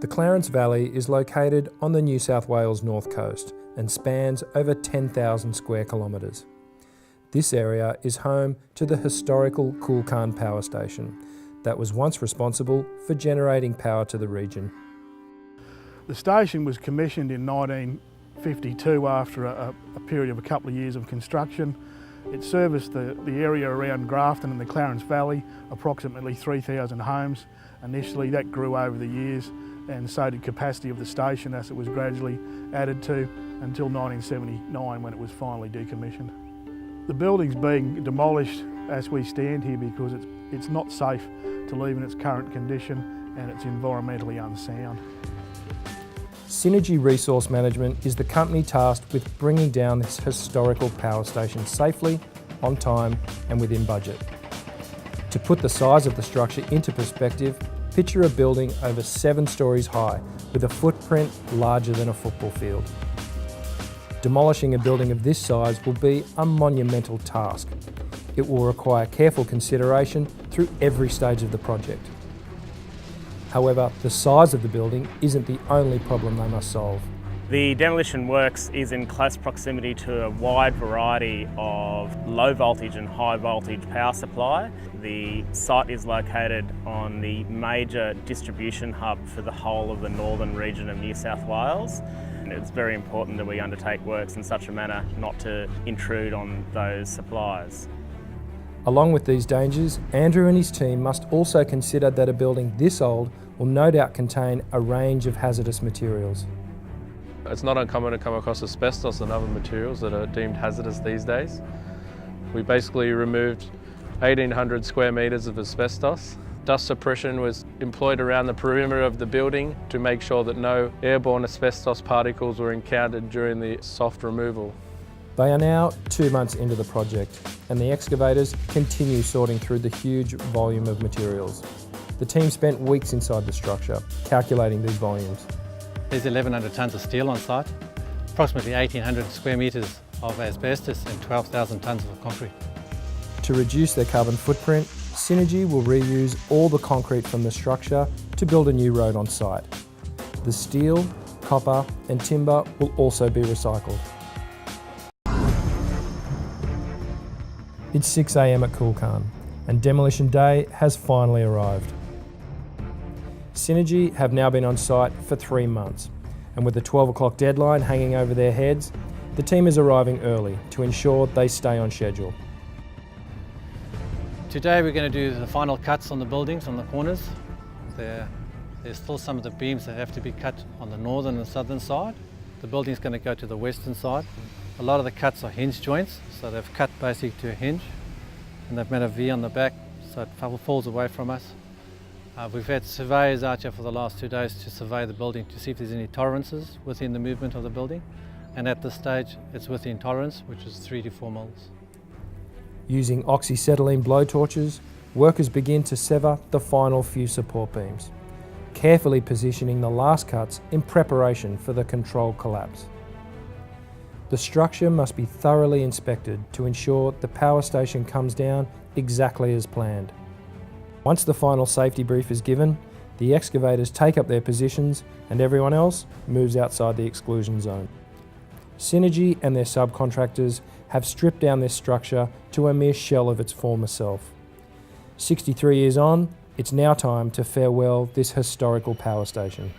The Clarence Valley is located on the New South Wales north coast and spans over 10,000 square kilometres. This area is home to the historical Kulkarn Power Station that was once responsible for generating power to the region. The station was commissioned in 1952 after a period of a couple of years of construction. It serviced the area around Grafton and the Clarence Valley, approximately 3,000 homes. Initially that grew over the years, and so did capacity of the station as it was gradually added to until 1979 when it was finally decommissioned. The building's being demolished as we stand here because it's not safe to leave in its current condition and it's environmentally unsound. Synergy Resource Management is the company tasked with bringing down this historical power station safely, on time and within budget. To put the size of the structure into perspective, picture a building over 7 stories high with a footprint larger than a football field. Demolishing a building of this size will be a monumental task. It will require careful consideration through every stage of the project. However, the size of the building isn't the only problem they must solve. The demolition works is in close proximity to a wide variety of low voltage and high voltage power supply. The site is located on the major distribution hub for the whole of the northern region of New South Wales. And it's very important that we undertake works in such a manner not to intrude on those supplies. Along with these dangers, Andrew and his team must also consider that a building this old will no doubt contain a range of hazardous materials. It's not uncommon to come across asbestos and other materials that are deemed hazardous these days. We basically removed 1,800 square metres of asbestos. Dust suppression was employed around the perimeter of the building to make sure that no airborne asbestos particles were encountered during the soft removal. They are now 2 months into the project and the excavators continue sorting through the huge volume of materials. The team spent weeks inside the structure, calculating these volumes. There's 1,100 tonnes of steel on site, approximately 1,800 square metres of asbestos and 12,000 tonnes of concrete. To reduce their carbon footprint, Synergy will reuse all the concrete from the structure to build a new road on site. The steel, copper and timber will also be recycled. It's 6 AM at Kulkarn and demolition day has finally arrived. Synergy have now been on site for 3 months, and with the 12 o'clock deadline hanging over their heads, the team is arriving early to ensure they stay on schedule. Today we're going to do the final cuts on the buildings, on the corners. There's still some of the beams that have to be cut on the northern and southern side. The building's going to go to the western side. A lot of the cuts are hinge joints, so they've cut basically to a hinge, and they've made a V on the back so it falls away from us. We've had surveyors out here for the last 2 days to survey the building to see if there's any tolerances within the movement of the building, and at this stage it's within tolerance, which is 3 to 4 mils. Using oxyacetylene blowtorches, workers begin to sever the final few support beams, carefully positioning the last cuts in preparation for the controlled collapse. The structure must be thoroughly inspected to ensure the power station comes down exactly as planned. Once the final safety brief is given, the excavators take up their positions and everyone else moves outside the exclusion zone. Synergy and their subcontractors have stripped down this structure to a mere shell of its former self. 63 years on, it's now time to farewell this historical power station.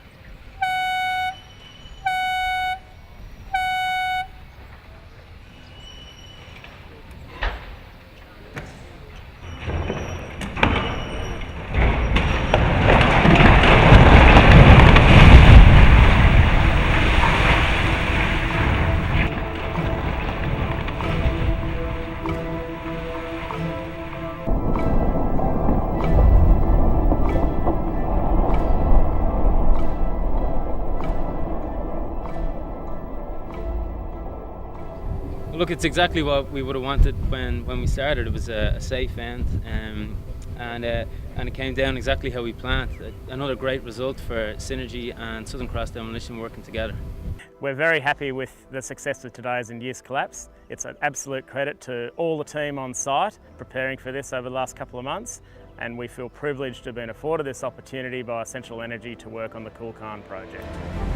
Look, it's exactly what we would have wanted when we started. It was a safe end, and it came down exactly how we planned. Another great result for Synergy and Southern Cross Demolition working together. We're very happy with the success of today's induced collapse. It's an absolute credit to all the team on site preparing for this over the last couple of months, and we feel privileged to have been afforded this opportunity by Essential Energy to work on the Coolcan project.